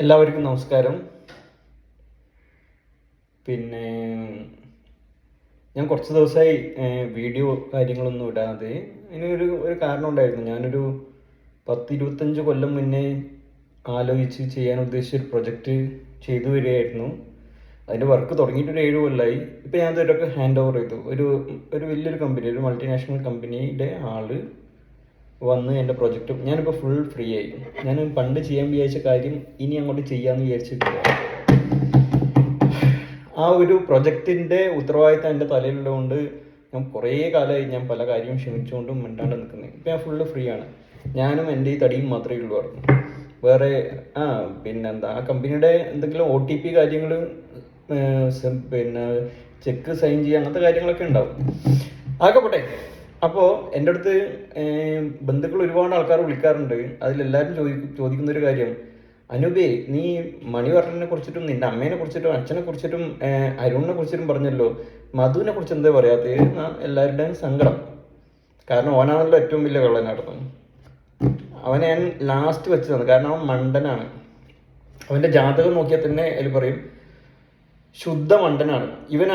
എല്ലാവർക്കും നമസ്കാരം. പിന്നെ ഞാൻ കുറച്ച് ദിവസമായി വീഡിയോ കാര്യങ്ങളൊന്നും ഇടാതെ. അതിനൊരു കാരണം ഉണ്ടായിരുന്നു. ഞാനൊരു 10-25 കൊല്ലം മുന്നേ ആലോചിച്ച് ചെയ്യാൻ ഉദ്ദേശിച്ച ഒരു പ്രൊജക്റ്റ് ചെയ്തു വരികയായിരുന്നു. അതിൻ്റെ വർക്ക് തുടങ്ങിയിട്ട് ഒരു 7 കൊല്ലമായി. ഇപ്പോൾ ഞാൻ ഇതൊക്കെ ഹാൻഡ് ഓവർ ചെയ്തു. ഒരു വലിയൊരു കമ്പനി, ഒരു മൾട്ടിനാഷണൽ കമ്പനിയുടെ ആള് വന്ന് എൻ്റെ പ്രൊജക്റ്റും ഞാനിപ്പോൾ ഫുൾ ഫ്രീ ആയി. ഞാൻ പണ്ട് ചെയ്യാൻ വിചാരിച്ച കാര്യം ഇനി അങ്ങോട്ട് ചെയ്യാമെന്ന് വിചാരിച്ചിട്ടില്ല. ആ ഒരു പ്രൊജക്റ്റിൻ്റെ ഉത്തരവാദിത്തം എൻ്റെ തലയിലുള്ളതുകൊണ്ട് ഞാൻ കുറേ കാലമായി ഞാൻ പല കാര്യവും ക്ഷമിച്ചുകൊണ്ടും മിണ്ടാണ്ട് നിൽക്കുന്നത്. ഇപ്പം ഞാൻ ഫുള്ള് ഫ്രീ ആണ്. ഞാനും എൻ്റെ ഈ തടിയും മാത്രമേ ഉള്ളൂ പറഞ്ഞു. വേറെ പിന്നെന്താ, ആ കമ്പനിയുടെ എന്തെങ്കിലും OTP കാര്യങ്ങൾ, പിന്നെ ചെക്ക് സൈൻ ചെയ്യുക, അങ്ങനത്തെ കാര്യങ്ങളൊക്കെ ഉണ്ടാവും. അതൊക്കെ പോട്ടെ. അപ്പോൾ എൻ്റെ അടുത്ത് ബന്ധുക്കൾ ഒരുപാട് ആൾക്കാർ വിളിക്കാറുണ്ട്. അതിലെല്ലാവരും ചോദിക്കുന്നൊരു കാര്യം, അനൂപേ, നീ മണിവർണ്ണനെ കുറിച്ചിട്ടും നിന്റെ അമ്മേനെ കുറിച്ചിട്ടും അച്ഛനെ കുറിച്ചിട്ടും അരുണിനെ കുറിച്ചിട്ടും പറഞ്ഞല്ലോ, മധുവിനെ കുറിച്ച് എന്താ പറയാത്തത്? എല്ലാവരുടെയും സങ്കടം. കാരണം ഓനാണല്ലോ ഏറ്റവും വലിയ കള്ളനായിരുന്നു. അവനെ ഞാൻ ലാസ്റ്റ് വെച്ചതാണ്. കാരണം അവൻ മണ്ടനാണ്. അവൻ്റെ ജാതകം നോക്കിയാൽ തന്നെ അതിൽ പറയും ശുദ്ധ മണ്ടനാണ്. ഇവനെ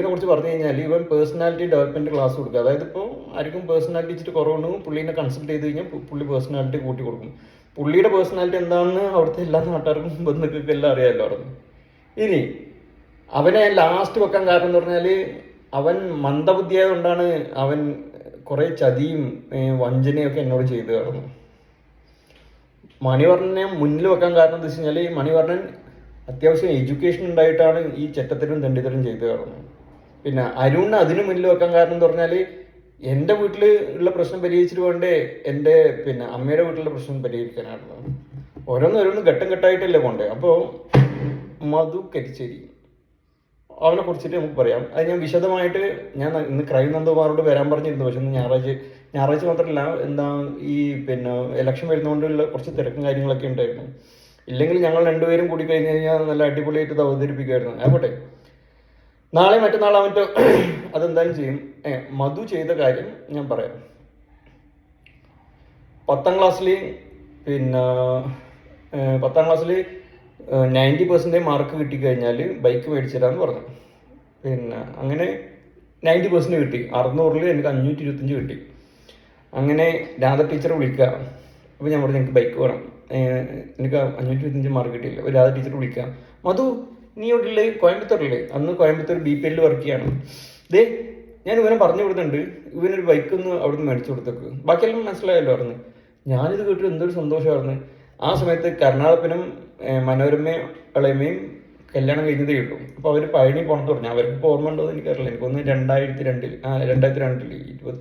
കുറിച്ച് പറഞ്ഞു കഴിഞ്ഞാൽ ഇവൻ പേഴ്സണാലിറ്റി ഡെവലപ്മെന്റ് ക്ലാസ് കൊടുക്കുക. അതായത് ഇപ്പോൾ ആർക്കും പേഴ്സണാലിറ്റി ഇച്ചിട്ട് കുറവുണ്ടെങ്കിൽ പുള്ളീനെ കൺസൾട്ട് ചെയ്ത് കഴിഞ്ഞാൽ പുള്ളി പേഴ്സണാലിറ്റി കൂട്ടി കൊടുക്കും. പുള്ളിയുടെ പേഴ്സണാലിറ്റി എന്താണെന്ന് അവിടുത്തെ എല്ലാ നാട്ടുകാർക്കും ബന്ധുക്കൾക്കും എല്ലാം അറിയാമല്ലോ അവിടെ. ഇനി അവനെ ലാസ്റ്റ് വെക്കാൻ കാരണം എന്ന് പറഞ്ഞാൽ അവൻ മന്ദബുദ്ധിയായതുകൊണ്ടാണ് അവൻ കുറേ ചതിയും വഞ്ചനയൊക്കെ എന്നോട് ചെയ്തു കിടന്നു. മണിവർണ്ണനെ മുന്നിൽ വെക്കാൻ കാരണം എന്താ വെച്ച് കഴിഞ്ഞാൽ ഈ മണിവർണ്ണൻ അത്യാവശ്യം എഡ്യൂക്കേഷൻ ഉണ്ടായിട്ടാണ് ഈ ചെറ്റത്തരും തെണ്ടിത്തരും ചെയ്തു കാണുന്നത്. പിന്നെ അരുണിന് അതിന് മുന്നിൽ വെക്കാൻ കാരണം എന്ന് പറഞ്ഞാൽ എൻ്റെ വീട്ടിൽ ഉള്ള പ്രശ്നം പരിഹരിച്ചിട്ട് വേണ്ടേ എൻ്റെ അമ്മയുടെ വീട്ടിലുള്ള പ്രശ്നം പരിഹരിക്കാനാണ്. ഓരോന്നോരോന്ന് ഘട്ടം ഘട്ടമായിട്ടല്ലേ പോണ്ടേ. അപ്പോൾ മധു കരിച്ചേരി, അവനെ കുറിച്ചിട്ട് നമുക്ക് പറയാം. അത് ഞാൻ വിശദമായിട്ട് ഇന്ന് ക്രൈം നന്ദകുമാറോട് വരാൻ പറഞ്ഞിരുന്നു. പക്ഷെ ഇന്ന് ഞായറാഴ്ച മാത്രമല്ല, ഈ ഇലക്ഷൻ വരുന്നതുകൊണ്ടുള്ള കുറച്ച് തിരക്കും കാര്യങ്ങളൊക്കെ ഉണ്ടായിരുന്നു. ഇല്ലെങ്കിൽ ഞങ്ങൾ രണ്ടുപേരും കൂടി കഴിഞ്ഞ് കഴിഞ്ഞാൽ നല്ല അടിപൊളിയായിട്ട് ഇത് അവതരിപ്പിക്കുമായിരുന്നു. ആയിക്കോട്ടെ, നാളെ മറ്റന്നാളെ മറ്റോ അതെന്തായാലും ചെയ്യും. മധു ചെയ്ത കാര്യം ഞാൻ പറയാം. 10ാം ക്ലാസ്സിൽ 90% മാർക്ക് കിട്ടിക്കഴിഞ്ഞാൽ ബൈക്ക് മേടിച്ചു തരാമെന്ന് പറഞ്ഞു. അങ്ങനെ 90% കിട്ടി. 600-ൽ എനിക്ക് 525 കിട്ടി. അങ്ങനെ രാധ ടീച്ചർ വിളിക്കുക. അപ്പോൾ ഞാൻ പറഞ്ഞു എനിക്ക് ബൈക്ക് വേണം, എനിക്ക് 525 മാർക്ക് കിട്ടിയില്ല. ഒരു രാധ ടീച്ചർ വിളിക്കുക, മധു നീ ഇവിടെ കോയമ്പത്തൂരില്ലേ? അന്ന് കോയമ്പത്തൂർ BPL വർക്ക് ചെയ്യാണ്. ഞാൻ ഇവനെ പറഞ്ഞു കൊടുക്കുന്നുണ്ട്, ഇവനൊരു ബൈക്കൊന്ന് അവിടുന്ന് മേടിച്ചു കൊടുത്തേക്ക്. ബാക്കിയെല്ലാം മനസ്സിലായല്ലോ പറഞ്ഞു. ഞാനിത് കേട്ടിട്ട് എന്തൊരു സന്തോഷമായിരുന്നു. ആ സമയത്ത് കർണാടകനും മനോരമയും ഇളയമയും കല്യാണം കഴിഞ്ഞതേ ഉള്ളൂ. അപ്പോൾ അവർ പഴനി പോകണമെന്ന് പറഞ്ഞു. അവർക്ക് ഇപ്പോൾ ഓർമ്മ ഉണ്ടോ എന്ന് എനിക്കറിയില്ല. എനിക്കൊന്ന് 2002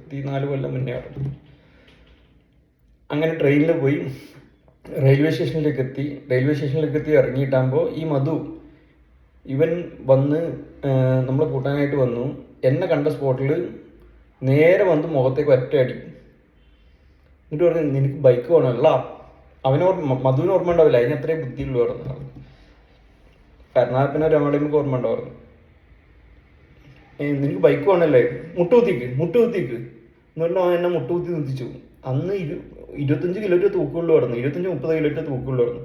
24 കൊല്ലം മുന്നേ ആയിരുന്നു. അങ്ങനെ ട്രെയിനിൽ പോയി റെയിൽവേ സ്റ്റേഷനിലേക്ക് എത്തി ഇറങ്ങിയിട്ടാകുമ്പോൾ ഈ മധു ഇവൻ വന്ന് നമ്മളെ കൂട്ടാനായിട്ട് വന്നു. എന്നെ കണ്ട സ്പോട്ടിൽ നേരെ വന്ന് മുഖത്തേക്ക് ഒറ്റയടി. എന്നിട്ട് പറഞ്ഞു, നിനക്ക് ബൈക്ക് വേണമല്ല. മധുവിന് ഓർമ്മ ഉണ്ടാവില്ല, അതിന് അത്രയും ബുദ്ധിയുള്ളൂ പറഞ്ഞു. കർണാടകനോ രമണയ്ക്ക് ഓർമ്മ ഉണ്ടാവുന്നു. നിനക്ക് ബൈക്ക് വേണമല്ലേ, മുട്ടുകുത്തിക്ക് എന്ന് പറഞ്ഞാൽ അവൻ എന്നെ മുട്ടുകുത്തി നിർത്തിച്ചു. അന്ന് 25 കിലോറ്റ് തൂക്കുള്ളൂ പറഞ്ഞു. 25-30 കിലോറ്റ് തൂക്കുള്ളൂ പറഞ്ഞു.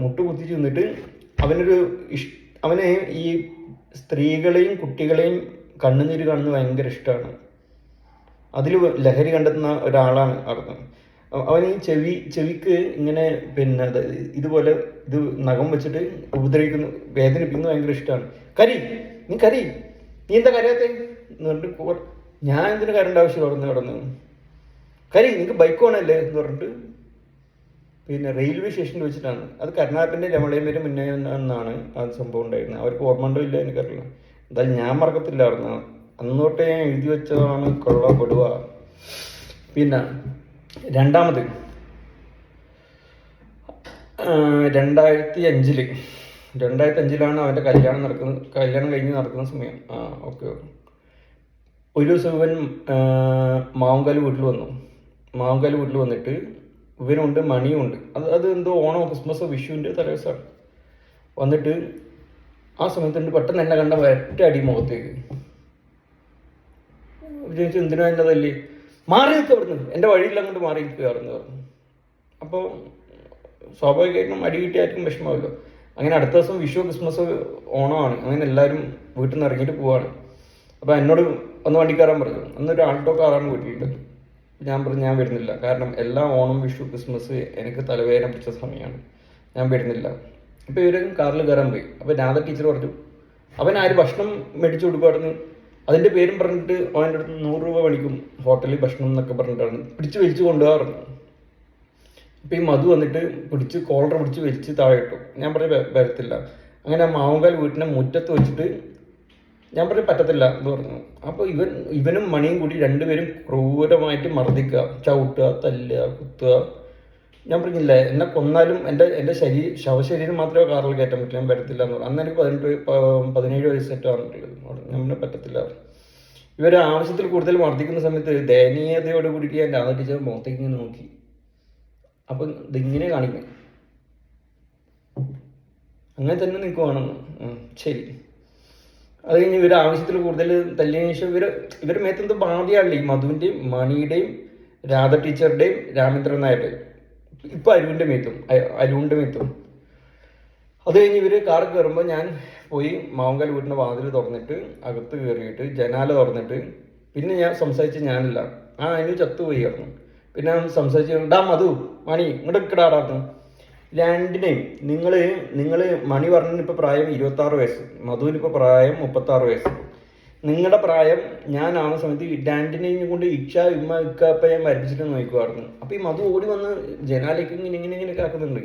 മുട്ട് കുത്തിച്ച് നിന്നിട്ട് അവന് ഈ സ്ത്രീകളെയും കുട്ടികളെയും കണ്ണുനീര് കാണുന്നത് ഭയങ്കര ഇഷ്ടമാണ്. അതിൽ ലഹരി കണ്ടെത്തുന്ന ഒരാളാണ് അവിടെ. അവൻ ഈ ചെവിക്ക് ഇങ്ങനെ ഇതുപോലെ ഇത് നഖം വെച്ചിട്ട് വേദനിപ്പിക്കുന്നത് ഭയങ്കര ഇഷ്ടമാണ്. നീ എന്താ കരയാത്തെ എന്ന് പറഞ്ഞിട്ട്, ഞാൻ എന്തിനു കരേണ്ട ആവശ്യം കടന്നു നിനക്ക് ബൈക്ക് വേണമല്ലേ എന്ന് പറഞ്ഞിട്ട് റെയിൽവേ സ്റ്റേഷനിൽ വെച്ചിട്ടാണ്. അത് കർണാടകൻ്റെ രമളയമേര് മുന്നേ എന്നാണ് ആ സംഭവം ഉണ്ടായിരുന്നത്. അവർക്ക് ഓർമ്മ ഉണ്ടോ ഇല്ല എനിക്കറിയില്ല. എന്തായാലും ഞാൻ മറക്കത്തില്ലായിരുന്നു. അന്നോട്ടേ ഞാൻ എഴുതി വെച്ചതാണ് കൊള്ളപ്പെടുക. രണ്ടാമത് 2005-ലാണ് അവൻ്റെ കല്യാണം കഴിഞ്ഞ് നടക്കുന്ന സമയം. ഓക്കെ. ഒരു ദിവസം ഇവൻ മാവുങ്കാല് വീട്ടിൽ വന്നിട്ട് ഇവനുണ്ട്, മണിയുണ്ട്. അത് എന്തോ ഓണോ ക്രിസ്മസോ വിഷുവിൻ്റെ തലേദിവസമാണ്. വന്നിട്ട് ആ സമയത്തുണ്ട് പെട്ടെന്ന് എന്നെ കണ്ട ഒറ്റ അടി മുഖത്തേക്ക്. ചോദിച്ചു, എന്തിനാ എൻ്റെ തല്ലി? മാറി നിൽക്കുക അവിടുന്ന്, എൻ്റെ വഴിയിൽ അങ്ങോട്ട് മാറി നിൽക്കുകയായിരുന്നു പറഞ്ഞു. അപ്പോൾ സ്വാഭാവികമായിട്ടും അടി കിട്ടിയായിരിക്കും വിഷമമല്ലോ. അങ്ങനെ അടുത്ത ദിവസം വിഷു ക്രിസ്മസ് ഓണമാണ്, അങ്ങനെ എല്ലാവരും വീട്ടിൽ നിന്ന് ഇറങ്ങിയിട്ട് പോവാണ്. അപ്പോൾ എന്നോട് ഒന്ന് വണ്ടി കയറാൻ പറഞ്ഞു. അന്നൊരു ആൾട്ടോ കാറാണ് വീട്ടിലുള്ളത്. ഞാൻ പറഞ്ഞു ഞാൻ വരുന്നില്ല, കാരണം എല്ലാ ഓണം വിഷു ക്രിസ്മസ് എനിക്ക് തലവേദന പിടിച്ച സമയമാണ്, ഞാൻ വരുന്നില്ല. അപ്പോൾ ഇവർ കാറിൽ കയറാൻ പോയി. അപ്പോൾ രാധ ടീച്ചർ പറഞ്ഞു അവൻ ആര് ഭക്ഷണം മേടിച്ചു കൊടുക്കുമായിരുന്നു, അതിൻ്റെ പേരും പറഞ്ഞിട്ട് അവൻ്റെ അടുത്ത് 100 രൂപ മേടിക്കും ഹോട്ടലിൽ ഭക്ഷണം എന്നൊക്കെ പറഞ്ഞിട്ടാണ് പിടിച്ച് വലിച്ചു കൊണ്ടുപോകാറുണ്ട്. അപ്പോൾ ഈ മധു വന്നിട്ട് കോളർ പിടിച്ച് വലിച്ച് താഴെ ഇട്ടു. ഞാൻ പറഞ്ഞു വരത്തില്ല. അങ്ങനെ മാവുങ്കാൽ വീട്ടിനെ മുറ്റത്ത് വെച്ചിട്ട് ഞാൻ പറഞ്ഞു പറ്റത്തില്ല എന്ന് പറഞ്ഞു. അപ്പോൾ ഇവനും മണിയും കൂടി രണ്ടുപേരും ക്രൂരമായിട്ട് മർദ്ദിക്കുക, ചവിട്ടുക, തല്ലുക, കുത്തുക. ഞാൻ പറഞ്ഞില്ല എന്നെ കൊന്നാലും എൻ്റെ ശവശരീരം മാത്രമേ കാറിൽ കയറ്റാൻ പറ്റില്ല, ഞാൻ വരത്തില്ല എന്ന് പറഞ്ഞു. അന്ന് എനിക്ക് 17 വയസ്സായിട്ട് പറഞ്ഞിട്ടുള്ളത്. ഞാൻ പിന്നെ പറ്റത്തില്ല. ഇവർ ആവശ്യത്തിൽ കൂടുതൽ മർദ്ദിക്കുന്ന സമയത്ത് ദയനീയതയോട് കൂടിയിട്ട് ഞാൻ രാധ ടീച്ചർ മുഖത്തേക്ക് ഇങ്ങനെ നോക്കി. അപ്പം ഇതിങ്ങനെ കാണിക്കും, അങ്ങനെ തന്നെ നിൽക്കുവാണെന്ന്. ശരി. അത് കഴിഞ്ഞ് ഇവർ ആവശ്യത്തിൽ കൂടുതൽ തല്ലിയതിനു ശേഷം ഇവർ മേത്തെന്ത് ബാധ്യമാണല്ലോ ഈ മധുവിൻ്റെയും മണിയുടെയും രാധ ടീച്ചറുടെയും രാമേന്ദ്രൻ നായരുടെയും, ഇപ്പം അരുണിൻ്റെ മേത്തും. അത് കഴിഞ്ഞ് ഇവർ കാർ കയറുമ്പോൾ ഞാൻ പോയി മാവുങ്കാൽ വീട്ടിൻ്റെ വാതിൽ തുറന്നിട്ട് അകത്ത് കയറിയിട്ട് ജനാല തുറന്നിട്ട് പിന്നെ ഞാൻ സംസാരിച്ച് ഞാനില്ല, അതിന് ചത്തുപോയി ആയിരുന്നു. പിന്നെ സംസാരിച്ച് മധു മണി ഇങ്ങോട്ട് കിടാറായിരുന്നു രണ്ടിനെയും. നിങ്ങൾ മണി പറഞ്ഞിന് ഇപ്പോൾ പ്രായം 26 വയസ്സ്, മധുവിനിപ്പോൾ പ്രായം 36 വയസ്സ്. നിങ്ങളുടെ പ്രായം ഞാനാവുന്ന സമയത്ത് രണ്ടിനെയും കൊണ്ട് ഇക്ക ഞാൻ വരപ്പിച്ചിട്ട് നോക്കുമായിരുന്നു. അപ്പോൾ ഈ മധു ഓടി വന്ന് ജനാലേക്ക് ഇങ്ങനെയൊക്കെ ആക്കുന്നുണ്ട്,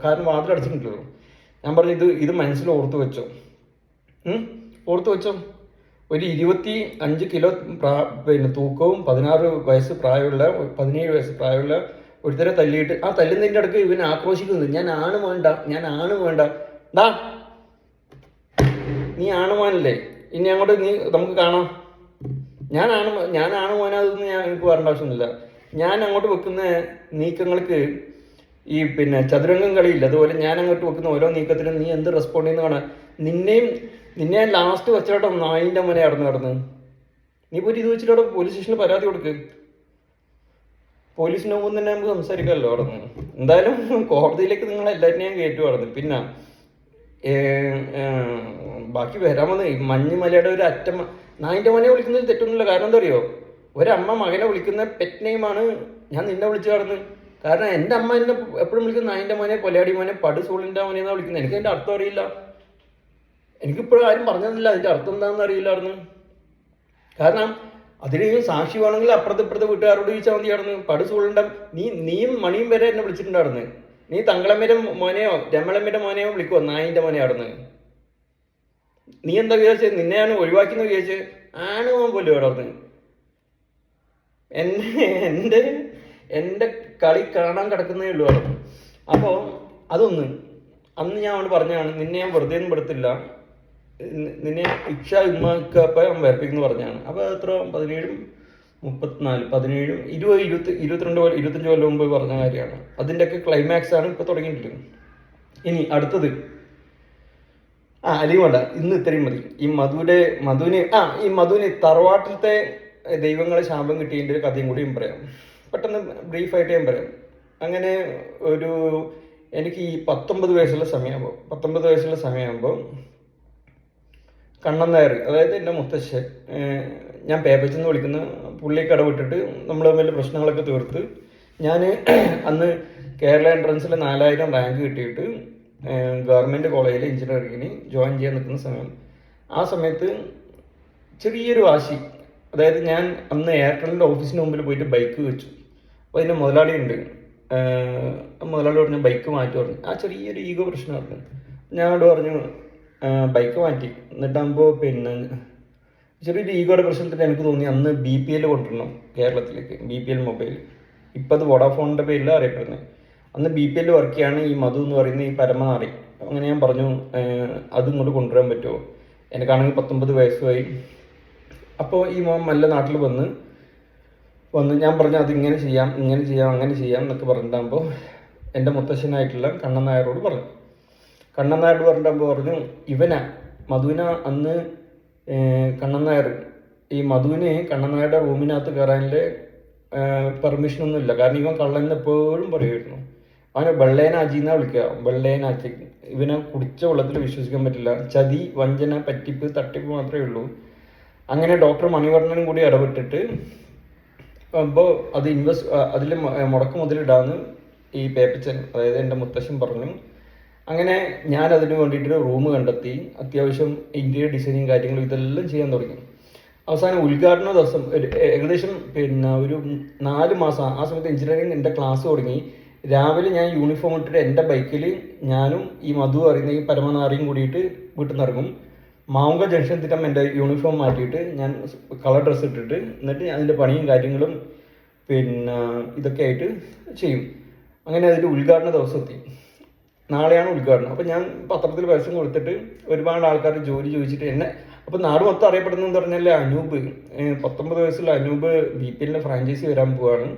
കാരണം വാതിലടച്ചിട്ടുണ്ടല്ലോ. ഞാൻ പറഞ്ഞു ഇത് മനസ്സിൽ ഓർത്ത് വെച്ചോ, ഒരു 25 കിലോ തൂക്കവും 17 വയസ്സ് പ്രായമുള്ള ഒരുത്തരെ തല്ലിയിട്ട് ആ തല്ലുന്നതിൻ്റെ ഇടയ്ക്ക് ഇവൻ ആക്രോശിക്കുന്നു, ഞാൻ ആണ് വേണ്ട ഡാ നീ ആണ് മോനല്ലേ, ഇനി അങ്ങോട്ട് നമുക്ക് കാണാം. ഞാനാണ് മോനാതെന്ന് എനിക്ക് പറയേണ്ട ആവശ്യമൊന്നുമില്ല. ഞാൻ അങ്ങോട്ട് വെക്കുന്ന നീക്കങ്ങൾക്ക് ഈ ചതുരംഗം കളിയില്ല, അതുപോലെ ഞാൻ അങ്ങോട്ട് വെക്കുന്ന ഓരോ നീക്കത്തിനും നീ എന്ത് റെസ്പോണ്ട് ചെയ്യുന്ന കാണാൻ. നിന്നെ ലാസ്റ്റ് വെച്ചിട്ടോ നായിൻ്റെ മോനെ നടന്ന് നീ പോയിട്ട് ഇത് വെച്ചിട്ടോ പോലീസ് സ്റ്റേഷനിൽ പരാതി കൊടുക്ക്. പോലീസിന് മുമ്പ് തന്നെ നമുക്ക് സംസാരിക്കാമല്ലോ അവിടെ നിന്ന്. എന്തായാലും കോടതിയിലേക്ക് നിങ്ങൾ എല്ലാവരും ഞാൻ കയറ്റി നടന്നു. പിന്നെ ബാക്കി വരാമെന്ന് മഞ്ഞുമലയുടെ ഒരു അറ്റം നായിൻ്റെ മോനെ വിളിക്കുന്നതിൽ തെറ്റൊന്നുമില്ല. കാരണം എന്താ അറിയോ, ഒരമ്മ മകനെ വിളിക്കുന്ന പെറ്റ് നെയിമാണ് ഞാൻ നിന്നെ വിളിച്ചു കടന്ന്. കാരണം എൻ്റെ അമ്മ എന്നെ എപ്പോഴും വിളിക്കുന്ന നായിൻ്റെ മോനെ, കൊലയാടി മോനെ, പടുസൂളിൻ്റെ മോനെ എന്നാണ് വിളിക്കുന്നത്. എനിക്ക് അതിൻ്റെ അർത്ഥം അറിയില്ല, എനിക്കിപ്പോഴും ആരും പറഞ്ഞതില്ല അതിൻ്റെ അർത്ഥം എന്താണെന്ന് അറിയില്ലായിരുന്നു. കാരണം അതിന് സാക്ഷി വേണമെങ്കിൽ അപ്പുറത്തെ വീട്ടുകാരോട് ചോദിച്ചാൽ മതിയായിരുന്നു. പടുസൂളിൻ്റെ നീയും മണിയും വരെ എന്നെ വിളിച്ചിട്ടുണ്ടായിരുന്നു. നീ തങ്ങളമ്മയുടെ മോനെയോ രമളമ്മയുടെ മോനെയോ വിളിക്കുമോ നായിൻ്റെ മോനെ ആടുന്ന്. നീ എന്താ വിചാരിച്ചത്, നിന്നെയാണ് ഒഴിവാക്കിയെന്ന് വിചാരിച്ചത്? ആണ് മോൻ പോലും അവിടെ എൻ്റെ കളി കാണാൻ കിടക്കുന്നേ ഉള്ളൂ അവിടെ. അപ്പോൾ അതൊന്ന് അന്ന് ഞാൻ അവിടെ പറഞ്ഞാണ്, നിന്നെ ഞാൻ വെറുതെ ഒന്നും പെടുത്തില്ല, നിന്നെ ഇമ്മക്കപ്പം ഞാൻ വരപ്പിക്കുന്നു പറഞ്ഞാണ്. അപ്പോൾ എത്ര 17, 34, 17, 20, 25 കൊല്ലം മുമ്പ് പറഞ്ഞ കാര്യമാണ്. അതിൻ്റെയൊക്കെ ക്ലൈമാക്സ് ആണ് ഇപ്പോൾ തുടങ്ങിയിട്ടുള്ളത്. ഇനി അടുത്തത് അല്ലെങ്കിൽ വേണ്ട, ഇന്ന് ഇത്രയും മതി. ഈ മധുവിന് തറവാട്ടിലത്തെ ദൈവങ്ങളെ ശാപം കിട്ടിയതിൻ്റെ ഒരു കഥയും കൂടിയും പറയാം. പെട്ടെന്ന് ബ്രീഫായിട്ട് ഞാൻ പറയാം. അങ്ങനെ എനിക്ക് ഈ 19 വയസ്സുള്ള സമയമാകുമ്പോൾ കണ്ണൻ നായർ, അതായത് എൻ്റെ മുത്തശ്ശൻ, ഞാൻ പേപ്പച്ചെന്ന് വിളിക്കുന്ന പുള്ളിക്ക് ഇടവിട്ടിട്ട് നമ്മൾ തമ്മിൽ പ്രശ്നങ്ങളൊക്കെ തീർത്ത് ഞാൻ അന്ന് കേരള എൻട്രൻസിൽ 4000 റാങ്ക് കിട്ടിയിട്ട് ഗവൺമെൻറ് കോളേജിൽ എഞ്ചിനീയറിങ്ങിന് ജോയിൻ ചെയ്യാൻ നിൽക്കുന്ന സമയം. ആ സമയത്ത് ചെറിയൊരു വാശി, അതായത് ഞാൻ അന്ന് എയർടെലിൻ്റെ ഓഫീസിന് മുമ്പിൽ പോയിട്ട് ബൈക്ക് വെച്ചു. അപ്പോൾ അതിൻ്റെ മുതലാളിയുണ്ട്, മുതലാളി പറഞ്ഞു ബൈക്ക് മാറ്റി പറഞ്ഞു. ആ ചെറിയൊരു ഈഗോ പ്രശ്നമായിരുന്നു. ഞാനോട് പറഞ്ഞു ബൈക്ക് മാറ്റി. എന്നിട്ടാകുമ്പോൾ ചെറിയൊരു ഈഗോയുടെ പ്രശ്നത്തിൽ എനിക്ക് തോന്നി അന്ന് BPL കൊണ്ടുവരണം കേരളത്തിലേക്ക്, BPL മൊബൈൽ. ഇപ്പം അത് വോഡാഫോണിൻ്റെ പേരിലാണ് അറിയപ്പെടുന്നത്. അന്ന് BPL വർക്ക് ചെയ്യാണ് ഈ മധു എന്ന് പറയുന്ന ഈ പരമനാറി. അങ്ങനെ ഞാൻ പറഞ്ഞു അത് ഇങ്ങോട്ട് കൊണ്ടുവരാൻ പറ്റുമോ, എനിക്കാണെങ്കിൽ 19 വയസ്സുമായി. അപ്പോൾ ഈ മോൻ നല്ല നാട്ടിൽ വന്ന് ഞാൻ പറഞ്ഞു അതിങ്ങനെ ചെയ്യാം, അങ്ങനെ ചെയ്യാം എന്നൊക്കെ പറഞ്ഞിട്ടാകുമ്പോൾ എൻ്റെ മുത്തശ്ശനായിട്ടുള്ള കണ്ണൻ നായരോട് പറഞ്ഞു. കണ്ണൻ നായരോട് പറഞ്ഞിട്ടാകുമ്പോൾ പറഞ്ഞു മധുവിന അന്ന് കണ്ണൻ നായർ കണ്ണൻ നായരുടെ റൂമിനകത്ത് കയറാനുള്ള പെർമിഷനൊന്നുമില്ല. കാരണം ഇവൻ കള്ളൻ എപ്പോഴും പറയുമായിരുന്നു. അവനെ വെള്ളേനാജി എന്നാ വിളിക്കുക, വെള്ളേനാച്ചി. ഇവനെ കുടിച്ച വെള്ളത്തിൽ വിശ്വസിക്കാൻ പറ്റില്ല. ചതി, വഞ്ചന, പറ്റിപ്പ്, തട്ടിപ്പ് മാത്രമേ ഉള്ളൂ. അങ്ങനെ ഡോക്ടർ മണിവർണ്ണനും കൂടി ഇടപെട്ടിട്ട് അപ്പോൾ അത് അതിൽ മുടക്ക് മുതലിടാന്ന് ഈ പേപ്പച്ചൻ, അതായത് എൻ്റെ മുത്തശ്ശൻ പറഞ്ഞു. അങ്ങനെ ഞാൻ അതിന് വേണ്ടിയിട്ട് റൂം കണ്ടെത്തി, അത്യാവശ്യം ഇന്റീരിയർ ഡിസൈനിങ് കാര്യങ്ങളും ഇതെല്ലാം ചെയ്യാൻ തുടങ്ങി. അവസാനം ഉദ്ഘാടന ദിവസം ഏകദേശം ഒരു 4 മാസം ആ സമയത്ത് എഞ്ചിനീയറിംഗ് എൻ്റെ ക്ലാസ് തുടങ്ങി. രാവിലെ ഞാൻ യൂണിഫോം ഇട്ടിട്ട് എൻ്റെ ബൈക്കിൽ ഞാനും ഈ മധു അറിയുന്ന ഈ പരമനാറിയും കൂടിയിട്ട് വീട്ടിൽ നിന്ന് ഇറങ്ങും. മാവുങ്ക ജംഗ്ഷൻ എത്തിയിട്ട് എൻ്റെ യൂണിഫോം മാറ്റിയിട്ട് ഞാൻ കളർ ഡ്രസ്സ് ഇട്ടിട്ട് എന്നിട്ട് അതിൻ്റെ പണിയും കാര്യങ്ങളും ഇതൊക്കെ ആയിട്ട് ചെയ്യും. അങ്ങനെ അതിൻ്റെ ഉദ്ഘാടന ദിവസം എത്തി. നാളെയാണ് ഉദ്ഘാടനം. അപ്പം ഞാൻ പത്രത്തിൽ പരസ്യം കൊടുത്തിട്ട് ഒരുപാട് ആൾക്കാർ ജോലി ചോദിച്ചിട്ട് എന്നെ, അപ്പം നാട് മൊത്തം അറിയപ്പെടുന്നതെന്ന് പറഞ്ഞാൽ അനൂപ്, 19 വയസ്സുള്ള അനൂപ് BPLൻ്റെ ഫ്രാഞ്ചൈസി വരാൻ പോവാണ്.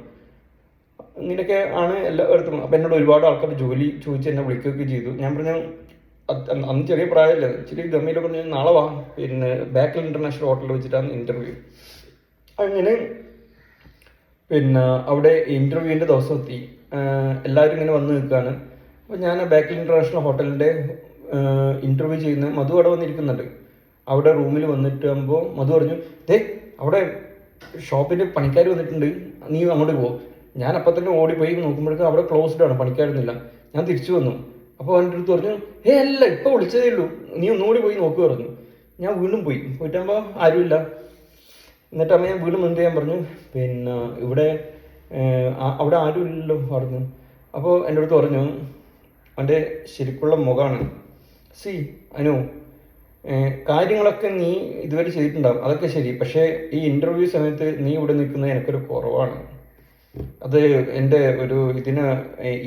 ഇങ്ങനെയൊക്കെ ആണ് എല്ലായിടത്തും. അപ്പം എന്നോട് ഒരുപാട് ആൾക്കാർ ജോലി ചോദിച്ച് എന്നെ വിളിക്കുകയൊക്കെ ചെയ്തു. ഞാൻ പറഞ്ഞു അന്ന് ചെറിയ പ്രായമല്ലേ, ഇച്ചിരി ഗമ്മിയിലൊക്കെ പറഞ്ഞു നാളെ വാ, ബാക്കിൽ ഇൻ്റർനാഷണൽ ഹോട്ടലിൽ വെച്ചിട്ടാണ് ഇൻ്റർവ്യൂ. അങ്ങനെ അവിടെ ഇൻ്റർവ്യൂവിൻ്റെ ദിവസം എത്തി. എല്ലാവരും ഇങ്ങനെ വന്ന് നിൽക്കുകയാണ്. അപ്പോൾ ഞാൻ ബാക്കിൽ ഇൻ്റർനാഷണൽ ഹോട്ടലിൻ്റെ ഇൻ്റർവ്യൂ ചെയ്യുന്ന മധു അവിടെ വന്നിരിക്കുന്നുണ്ട്. അവിടെ റൂമിൽ വന്നിട്ടാകുമ്പോൾ മധു പറഞ്ഞു, അവിടെ ഷോപ്പിൻ്റെ പണിക്കാർ വന്നിട്ടുണ്ട്, നീ അങ്ങോട്ട് പോകും. ഞാൻ അപ്പം തന്നെ ഓടിപ്പോയി നോക്കുമ്പോഴേക്കും അവിടെ ക്ലോസ്ഡ് ആണ്, പണിക്കാരൊന്നുമില്ല. ഞാൻ തിരിച്ചു വന്നു. അപ്പോൾ എൻ്റെ അടുത്ത് പറഞ്ഞു, അല്ല ഇപ്പോൾ വിളിച്ചതേ ഉള്ളൂ, നീ ഒന്നുകൂടി പോയി നോക്കുക പറഞ്ഞു. ഞാൻ വീണ്ടും പോയിട്ടാകുമ്പോൾ ആരുമില്ല. എന്നിട്ടമ്മ ഞാൻ വീണ്ടും എന്ത് ചെയ്യാൻ പറഞ്ഞു, ഇവിടെ അവിടെ ആരും ഇല്ലല്ലോ പറഞ്ഞു. അപ്പോൾ എൻ്റെ അടുത്ത് പറഞ്ഞു, അവൻ്റെ ശരിക്കുള്ള മുഖമാണ്. അനു, കാര്യങ്ങളൊക്കെ നീ ഇതുവരെ ചെയ്തിട്ടുണ്ടാകും, അതൊക്കെ ശരി. പക്ഷേ ഈ ഇൻ്റർവ്യൂ സമയത്ത് നീ ഇവിടെ നിൽക്കുന്നത് എനിക്കൊരു കുറവാണ്. അത് എൻ്റെ ഇതിനെ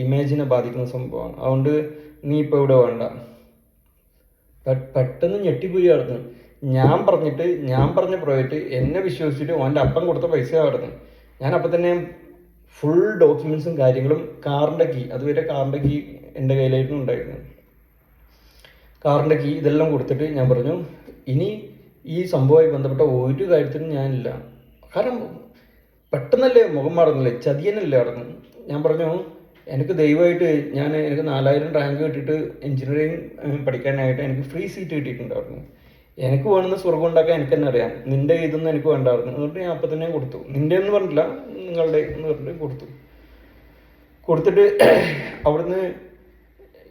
ഇമേജിനെ ബാധിക്കുന്ന സംഭവമാണ്. അതുകൊണ്ട് നീ ഇപ്പോൾ ഇവിടെ വേണ്ട. പെട്ടെന്ന് ഞെട്ടിപ്പോയി നടന്നു. ഞാൻ പറഞ്ഞ പ്രോജക്റ്റ് എന്നെ വിശ്വസിച്ചിട്ട് അവൻ്റെ അപ്പം കൊടുത്ത പൈസ നടന്നു. ഞാൻ അപ്പം തന്നെ ഫുൾ ഡോക്യുമെൻസും കാര്യങ്ങളും, കാറിൻ്റെ കീ, അതുവരെ കാറിൻ്റെ കീ എൻ്റെ കയ്യിലായിരുന്നു ഉണ്ടായിരുന്നു. കാറിൻ്റെ കീ ഇതെല്ലാം കൊടുത്തിട്ട് ഞാൻ പറഞ്ഞു, ഇനി ഈ സംഭവമായി ബന്ധപ്പെട്ട ഒരു കാര്യത്തിനും ഞാനില്ല. കാരണം പെട്ടെന്നല്ലേ മുഖം മാറുന്നില്ലേ, ചതിയനല്ലേ നടന്നു. ഞാൻ പറഞ്ഞു, എനിക്ക് ദയവായിട്ട് എനിക്ക് 4000 റാങ്ക് കിട്ടിയിട്ട് എഞ്ചിനീയറിംഗ് പഠിക്കാനായിട്ട് എനിക്ക് ഫ്രീ സീറ്റ് കിട്ടിയിട്ടുണ്ടായിരുന്നു. എനിക്ക് വേണമെന്ന് സ്വർഗം ഉണ്ടാക്കാൻ എനിക്ക് തന്നെ അറിയാം. നിൻ്റെ ഇതൊന്നും എനിക്ക് വേണ്ടായിരുന്നു. എന്നിട്ട് ഞാൻ അപ്പം തന്നെ കൊടുത്തു. നിൻ്റെ എന്ന് പറഞ്ഞില്ല, നിങ്ങളുടെ എന്ന് പറഞ്ഞിട്ട് കൊടുത്തിട്ട് അവിടുന്ന്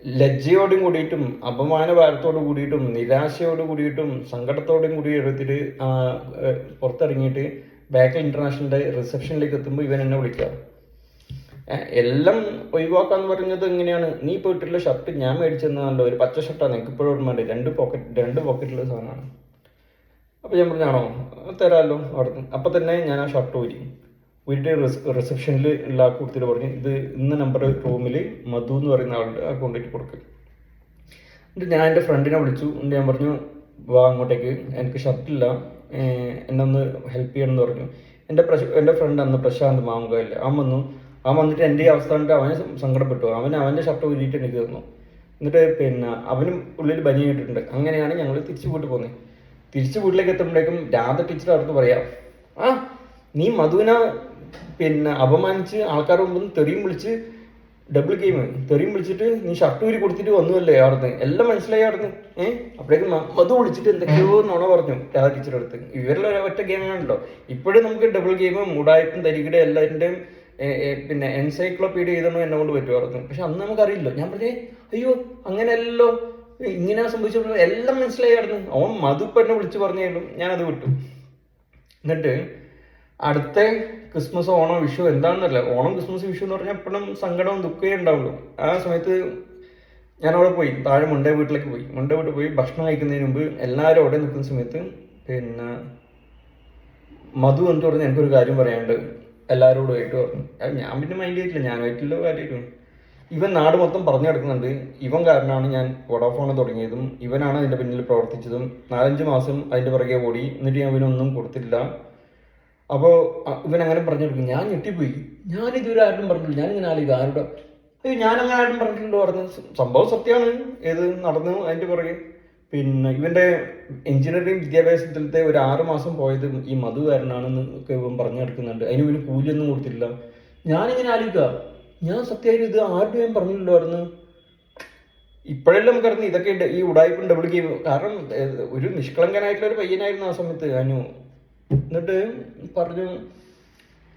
ലജ്ജയോടും കൂടിയിട്ടും അപമാനഭാരത്തോട് കൂടിയിട്ടും നിരാശയോട് കൂടിയിട്ടും സങ്കടത്തോടും കൂടി എടുത്തിട്ട് പുറത്തിറങ്ങിയിട്ട് ബാക്കിൽ ഇൻ്റർനാഷണലിൻ്റെ റിസപ്ഷനിലേക്ക് എത്തുമ്പോൾ ഇവൻ എന്നെ വിളിക്കുക. എല്ലാം ഒഴിവാക്കാന്ന് പറഞ്ഞത് എങ്ങനെയാണ്, നീ പോയിട്ടുള്ള ഷർട്ട് ഞാൻ മേടിച്ചെന്നാണല്ലോ, ഒരു പച്ച ഷർട്ടാണ്, എനിക്ക് ഇപ്പോഴും ഓർമ്മ ഉണ്ട്, 2 പോക്കറ്റിലുള്ള സാധനമാണ്. അപ്പോൾ ഞാൻ പറഞ്ഞാണോ തരാമല്ലോ അവിടുന്ന്. അപ്പം തന്നെ ഞാൻ ആ ഷർട്ട് ഊരിയിട്ട് റിസപ്ഷനിൽ ഉള്ള ആ കൊടുത്തിട്ട് പറഞ്ഞു, ഇത് ഇന്ന നമ്പർ റൂമിൽ മധു എന്ന് പറയുന്ന ആളുണ്ട്, ആ കൊണ്ടുപോയിട്ട് കൊടുക്കും. എന്നിട്ട് ഞാൻ എൻ്റെ ഫ്രണ്ടിനെ വിളിച്ചു. എന്നിട്ട് ഞാൻ പറഞ്ഞു, വാ അങ്ങോട്ടേക്ക്, എനിക്ക് ഷർട്ടില്ല, എന്നെ ഒന്ന് ഹെൽപ്പ് ചെയ്യണം എന്ന് പറഞ്ഞു. എൻ്റെ ഫ്രണ്ട് അന്ന് പ്രശാന്ത് മാവുങ്കയില്ല, അവൻ വന്നിട്ട് എൻ്റെ അവസ്ഥ കണ്ടിട്ട് അവനെ സങ്കടപ്പെട്ടു. അവൻ്റെ ഷർട്ട് ഊരിയിട്ട് എനിക്ക് തന്നു. എന്നിട്ട് അവനും ഉള്ളിൽ ബനി ഇട്ടിട്ടുണ്ട്. അങ്ങനെയാണ് ഞങ്ങൾ തിരിച്ചു വീട്ടിൽ പോകുന്നത്. തിരിച്ചു വീട്ടിലേക്ക് എത്തുമ്പോഴേക്കും രാധ ടീച്ചർ അടുത്ത് പറയാം, നീ മധുവിനെ അപമാനിച്ച് ആൾക്കാരുടെ മുമ്പ് തെറിയും വിളിച്ച് ഡബിൾ ഗെയിം തെറിയും വിളിച്ചിട്ട് നീ ഷർട്ട് ഊരി കൊടുത്തിട്ട് വന്നുവല്ലേ അവിടുന്ന്, എല്ലാം മനസ്സിലായി അവിടുന്ന്. അപ്പോഴേക്കും മധു വിളിച്ചിട്ട് എന്തൊക്കെയോ നുണ പറഞ്ഞു രാധ ടീച്ചറുടെ അടുത്ത്. ഇവരെല്ലാം ഒറ്റ ഗെയിമാണല്ലോ. ഇപ്പോഴും നമുക്ക് ഡബിൾ ഗെയിമും മൂടായ്പും തരികിടെ എല്ലാവരുടെയും എൻസൈക്ലോപീഡിയ ചെയ്തോ എന്നെ കൊണ്ട് പറ്റുമായിരുന്നു. പക്ഷെ അന്ന് നമുക്കറിയില്ല. ഞാൻ പറഞ്ഞേ, അയ്യോ അങ്ങനെയല്ലോ, ഇങ്ങനെ സംഭവിച്ചു, എല്ലാം മനസ്സിലായിരുന്നു. അവൻ മധു ഇപ്പം എന്നെ വിളിച്ച് പറഞ്ഞാലും ഞാനത് വിട്ടു. എന്നിട്ട് അടുത്ത ക്രിസ്മസ്, ഓണം, വിഷു എന്താണെന്നല്ല, ഓണം, ക്രിസ്മസ്, വിഷു എന്ന് പറഞ്ഞാൽ എപ്പോഴും സങ്കടവും ദുഃഖമേ ഉണ്ടാവുള്ളൂ. ആ സമയത്ത് ഞാൻ അവിടെ പോയി, താഴെ മുണ്ടേ വീട്ടിലേക്ക് പോയി. മുണ്ടേ വീട്ടിൽ പോയി ഭക്ഷണം കഴിക്കുന്നതിന് മുമ്പ് എല്ലാവരും അവിടെ നിൽക്കുന്ന സമയത്ത് മധു എന്ന് പറഞ്ഞാൽ എനിക്കൊരു കാര്യം പറയാനുണ്ട് എല്ലാവരോടും ആയിട്ട് പറഞ്ഞു. ഞാൻ പിന്നെ മൈൻഡ് ചെയ്തിട്ടില്ല, ഞാനായിട്ടുള്ള കാര്യമായിരുന്നു. ഇവൻ നാട് മൊത്തം പറഞ്ഞു കിടക്കുന്നുണ്ട്, ഇവൻ കാരണമാണ് ഞാൻ വോഡാഫോൺ തുടങ്ങിയതും, ഇവനാണ് അതിൻ്റെ പിന്നിൽ പ്രവർത്തിച്ചതും. 4-5 മാസം അതിൻ്റെ പുറകെ ഓടി, എന്നിട്ട് ഞാൻ ഇവനൊന്നും കൊടുത്തില്ല. അപ്പോൾ ഇവൻ അങ്ങനെ പറഞ്ഞു കൊടുക്കും. ഞാൻ ഞെട്ടിപ്പോയി. ഞാനിതുവരെ ആരും പറഞ്ഞില്ല. ഞാനിങ്ങനെ ആലോചിക്കും, ആരുടെ ഞാനങ്ങനെ ആരും പറഞ്ഞിട്ടുണ്ടോ പറഞ്ഞു. സംഭവം സത്യമാണ്, ഏത് നടന്നു അതിൻ്റെ പുറകെ. ഇവൻ്റെ എഞ്ചിനീയറിംഗ് വിദ്യാഭ്യാസത്തിലത്തെ ഒരു 6 മാസം പോയത് ഈ മധു കാരനാണെന്ന് ഒക്കെ ഇവൻ പറഞ്ഞു നടക്കുന്നുണ്ട്. അതിന് ഇവന് കൂലിയൊന്നും കൊടുത്തില്ല. ഞാനിങ്ങനെ ആലോചിക്കുക, ഞാൻ സത്യമായിട്ട് ഇത് ആരുടെ ഞാൻ പറഞ്ഞില്ലായിരുന്നു. ഇപ്പോഴെല്ലാം നമുക്കറിഞ്ഞു ഇതൊക്കെ ഈ ഉടായ്പും ഡബിൾ ഗെയിം. കാരണം ഒരു നിഷ്കളങ്കനായിട്ടുള്ള ഒരു പയ്യനായിരുന്നു ആ സമയത്ത് അനു. എന്നിട്ട് പറഞ്ഞു,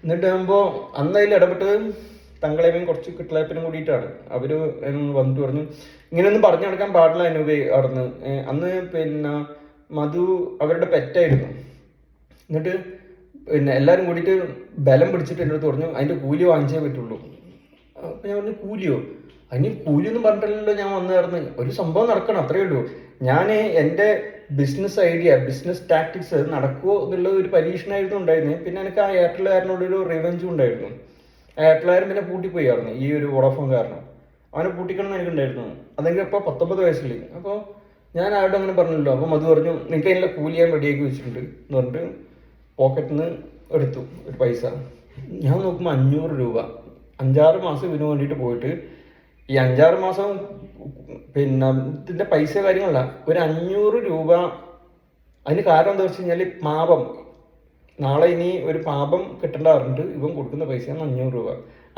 എന്നിട്ട് ആകുമ്പോൾ അന്ന് അതിൽ ഇടപെട്ട് തങ്ങളെയും കുറച്ച് കിട്ടലാപ്പിനും കൂടിയിട്ടാണ്. അവര് വന്നിട്ട് പറഞ്ഞു ഇങ്ങനെയൊന്നും പറഞ്ഞു നടക്കാൻ പാടില്ല അനുവേ അവിടുന്ന്. അന്ന് പിന്നെ മധു അവരുടെ പെറ്റായിരുന്നു. എന്നിട്ട് പിന്നെ എല്ലാവരും കൂടിയിട്ട് ബലം പിടിച്ചിട്ട് എൻ്റെ അടുത്ത് പറഞ്ഞു അതിൻ്റെ കൂലി വാങ്ങിച്ചേ പറ്റുള്ളൂ. അപ്പം ഞാൻ പറഞ്ഞു കൂലിയോ? അതിന് കൂലിയൊന്നും പറഞ്ഞിട്ടില്ലല്ലോ ഞാൻ വന്നായിരുന്നു. ഒരു സംഭവം നടക്കണം, അത്രയേ ഉള്ളൂ. ഞാൻ എൻ്റെ ബിസിനസ് ഐഡിയ, ബിസിനസ് ടാക്ടിക്സ് നടക്കുമോ എന്നുള്ള ഒരു പരീക്ഷണമായിരുന്നു ഉണ്ടായിരുന്നത്. പിന്നെ എനിക്ക് ആ എയർടെലുകാരനോടൊരു റിവെഞ്ചും ഉണ്ടായിരുന്നു. ആ എയർടെലുകാരൻ പിന്നെ പൂട്ടിപ്പോയായിരുന്നു ഈ ഒരു വോഡാഫോൺ കാരണം. അവനെ പൂട്ടിക്കണം എന്ന് എനിക്കുണ്ടായിരുന്നു. അതെങ്കിൽ ഇപ്പോൾ 19 വയസ്സിൽ. അപ്പോൾ ഞാൻ ആരോടും അങ്ങനെ പറഞ്ഞല്ലോ. അപ്പോൾ മധു പറഞ്ഞു നിങ്ങൾക്ക് അതിനുള്ള കൂലി ഞാൻ റെഡിയാക്കി വെച്ചിട്ടുണ്ട് എന്ന് പറഞ്ഞിട്ട് പോക്കറ്റിൽ നിന്ന് എടുത്തു ഒരു പൈസ. ഞാൻ നോക്കുമ്പോൾ 500 രൂപ. 5-6 മാസം ഇതിനു വേണ്ടിയിട്ട് പോയിട്ട് ഈ 5-6 മാസം പിന്നെ ഇതിൻ്റെ പൈസ കാര്യങ്ങളല്ല, ഒരു 500 രൂപ. അതിന് കാരണം എന്താ വെച്ച് കഴിഞ്ഞാൽ പാപം, നാളെ ഇനി ഒരു പാപം കിട്ടേണ്ട പറഞ്ഞിട്ട് ഇവൻ കൊടുക്കുന്ന പൈസയാണ് 500 രൂപ.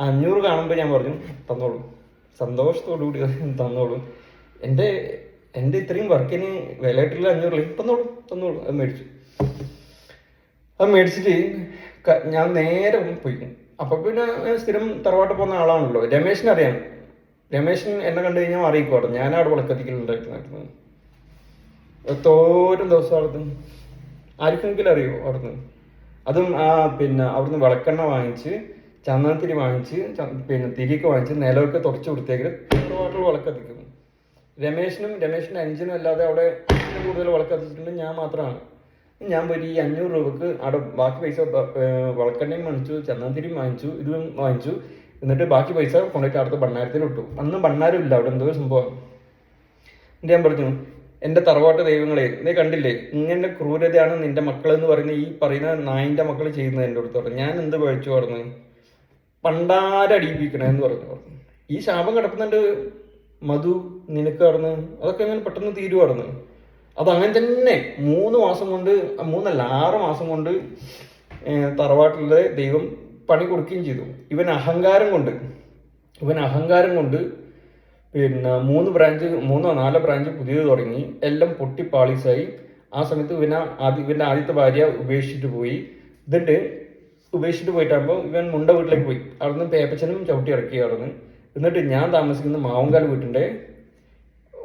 500 കാണുമ്പോൾ ഞാൻ പറഞ്ഞു തന്നോളൂ, സന്തോഷത്തോടു കൂടി തന്നോളൂ. എൻ്റെ ഇത്രയും വർക്കിന് വിലയായിട്ടുള്ള 500 തന്നോളൂ. അത് മേടിച്ചു. അത് മേടിച്ചിട്ട് ഞാൻ നേരെ പോയി. അപ്പം പിന്നെ സ്ഥിരം തറവാട്ട് പോകുന്ന ആളാണല്ലോ. രമേശിനറിയാം. രമേശൻ എന്നെ കണ്ടു കഴിഞ്ഞാൽ അറിയിക്കുവായിരുന്നു. ഞാനവിടെ വിളക്കത്തിക്കലുണ്ടായിരുന്നു. തോരും ദിവസം അവിടുന്ന് ആർക്കെങ്കിലും അറിയോ അവിടുന്ന്. അതും പിന്നെ അവിടുന്ന് വിളക്കെണ്ണ വാങ്ങിച്ച്, ചന്ദനത്തിരി വാങ്ങിച്ച്, പിന്നെ തിരിയൊക്കെ വാങ്ങിച്ച് നിലമൊക്കെ തുടച്ചു കൊടുത്തേക്ക് തറവാട്ടിൽ വിളക്കത്തിക്കുന്നു. രമേശിൻ്റെ അഞ്ചിനും അല്ലാതെ അവിടെ കൂടുതൽ വിളക്കത്തിച്ചിട്ടുണ്ട് ഞാൻ മാത്രമാണ്. ഞാൻ പോയി ഈ 500 രൂപക്ക് അവിടെ ബാക്കി പൈസ വിളക്കെണ്ണയും വാങ്ങിച്ചു, ചന്ദനത്തിരിയും വാങ്ങിച്ചു, ഇതും വാങ്ങിച്ചു. എന്നിട്ട് ബാക്കി പൈസ കൊണ്ടുപോയിട്ട് അടുത്ത് ഭണ്ണാരത്തിൽ ഇട്ടു. അന്ന് ഭണ്ണാരം ഇല്ല അവിടെ, എന്തോ സംഭവം. എന്നിട്ട് ഞാൻ പറഞ്ഞു എൻ്റെ തറവാട്ട് ദൈവങ്ങളെ നീ കണ്ടില്ലേ, ഇങ്ങനെ ക്രൂരതയാണ് നിന്റെ മക്കളെന്ന് പറയുന്ന ഈ പറയുന്ന നായിൻ്റെ മക്കൾ ചെയ്യുന്നത്. എൻ്റെ അടുത്ത് പറഞ്ഞു ഞാൻ എന്ത് പഴിച്ചു പറഞ്ഞു, പണ്ടാരടിപ്പിക്കണേന്ന് പറഞ്ഞു. ഈ ശാപം കിടക്കുന്നുണ്ട് മധു നിനക്ക് കടന്ന്, അതൊക്കെ അങ്ങനെ പെട്ടെന്ന് തീരുവായിരുന്നു. അതങ്ങനെ തന്നെ 3 മാസം കൊണ്ട്, 6 മാസം കൊണ്ട് തറവാട്ടിലെ ദൈവം പണി കൊടുക്കുകയും ചെയ്തു. ഇവൻ അഹങ്കാരം കൊണ്ട് പിന്നെ 3 ബ്രാഞ്ച് 3-4 ബ്രാഞ്ച് പുതിയത് തുടങ്ങി. എല്ലാം പൊട്ടിപ്പാളീസായി. ആ സമയത്ത് ഇവൻ്റെ ആദ്യത്തെ ഭാര്യ ഉപേക്ഷിച്ചിട്ട് പോയി. എന്നിട്ട് ഉപേക്ഷിച്ചിട്ട് പോയിട്ടാകുമ്പോൾ ഇവൻ മുണ്ട വീട്ടിലേക്ക് പോയി. അവിടുന്ന് പേപ്പച്ചനും ചവിട്ടി ഇറക്കിയായിരുന്നു. എന്നിട്ട് ഞാൻ താമസിക്കുന്ന മാവുങ്കാൽ വീട്ടിൻ്റെ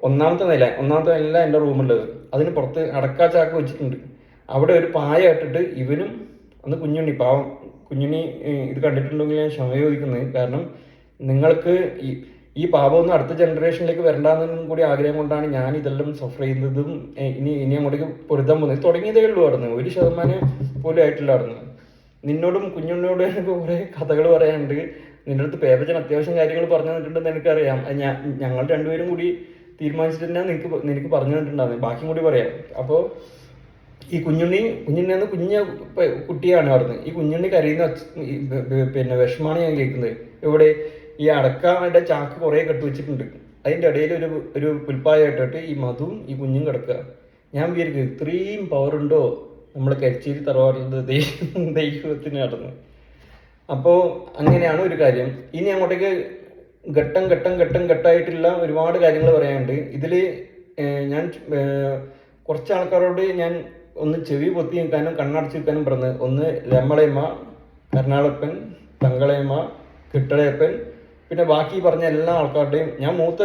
1ാമത്തെ നില എൻ്റെ റൂമുള്ളത്. അതിന് പുറത്ത് അടക്കാച്ചാക്ക് വെച്ചിട്ടുണ്ട്. അവിടെ ഒരു പായ ഇട്ടിട്ട് ഇവനും അന്ന് കുഞ്ഞുണ്ണി ഇത് കണ്ടിട്ടുണ്ടെങ്കിൽ ഞാൻ ക്ഷമ ചോദിക്കുന്നത്. കാരണം നിങ്ങൾക്ക് ഈ പാപമൊന്നും അടുത്ത ജനറേഷനിലേക്ക് വരണ്ടെന്നും കൂടി ആഗ്രഹം കൊണ്ടാണ് ഞാൻ ഇതെല്ലാം സഫർ ചെയ്യുന്നതും ഇനി അങ്ങോട്ടേക്ക് പൊരുത്താൻ പോകുന്നത്. തുടങ്ങിയതേ ഉള്ളൂ. ആയിരുന്നു 1% പോലും ആയിട്ടില്ലായിരുന്നു. നിന്നോടും കുഞ്ഞുണ്ണിയോടും എനിക്ക് കുറേ കഥകൾ പറയാനുണ്ട്. നിൻ്റെ അടുത്ത് പേപ്പച്ചൻ അത്യാവശ്യം കാര്യങ്ങൾ പറഞ്ഞു തന്നിട്ടുണ്ടെന്ന് എനിക്കറിയാം. ഞങ്ങൾ രണ്ടുപേരും കൂടി തീരുമാനിച്ചിട്ട് തന്നെ നിനക്ക് പറഞ്ഞു തന്നിട്ടുണ്ടായിരുന്നു. ബാക്കിയും കൂടി പറയാം. അപ്പോൾ ഈ കുഞ്ഞുണ്ണി അന്ന് കുട്ടിയാണ് അവിടുന്ന്. ഈ കുഞ്ഞുണ്ണി കരയുന്ന പിന്നെ വിഷമാണ് ഞാൻ കേൾക്കുന്നത്. ഇവിടെ ഈ അടക്കാൻ്റെ ചാക്ക് കുറേ കെട്ടുവെച്ചിട്ടുണ്ട്. അതിൻ്റെ ഇടയിൽ ഒരു പുൽപ്പായ ഇട്ടിട്ട് ഈ മധുവും ഈ കുഞ്ഞും കിടക്കുക. ഞാൻ വിചാരിക്കും ഇത്രയും പവറുണ്ടോ നമ്മൾ കരിച്ചേരി തറവാട്ടിൽ ദൈവത്തിന് നടന്ന്. അപ്പോൾ അങ്ങനെയാണ് ഒരു കാര്യം. ഇനി അങ്ങോട്ടേക്ക് ഘട്ടമായിട്ടുള്ള ഒരുപാട് കാര്യങ്ങൾ പറയാനുണ്ട്. ഇതിൽ ഞാൻ കുറച്ച് ആൾക്കാരോട് ഞാൻ ഒന്ന് ചെവി പൊത്തി നിൽക്കാനും കണ്ണടച്ച് നിൽക്കാനും പറഞ്ഞ്, ഒന്ന് രമളയമ്മ, കർണാടപ്പൻ, തങ്കളയമ്മ, കിട്ടളയപ്പൻ, പിന്നെ ബാക്കി പറഞ്ഞ എല്ലാ ആൾക്കാരുടെയും ഞാൻ മൂത്ത